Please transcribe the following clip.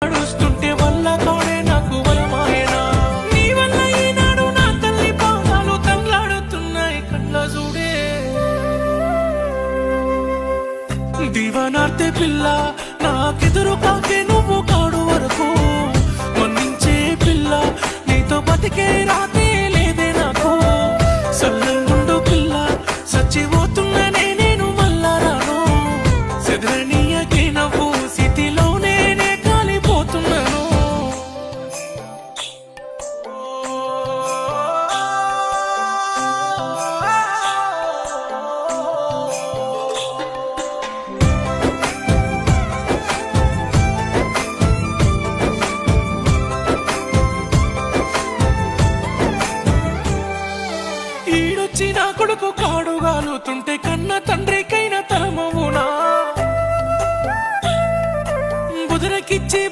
నడుస్తుంటే వల్ల తోడే నాకు వరమాయనా నీ వల్ల ఈనాడు నా తల్లి పాదాలు తల్లాడుతున్నాయి కళ్ళ చూడే దీవనార్తె పిల్ల నాకెదురు కాకే నువ్వు కాడు వరకు మన్నించే పిల్ల నీతో బతికే రాతే లేదే నాకు సల్లంగుండు పిల్ల సచ్చిపోతున్ననే నేను మళ్ళా రాను సెదరనీయకే నవ్వు స్థితిలో నేనే కాలిపోతున్నాను ఈడొచ్చి నా కొడుకు కాడుగాలుతుంటే కన్న తండ్రికైనా తలమవునా బుదరకిచ్చే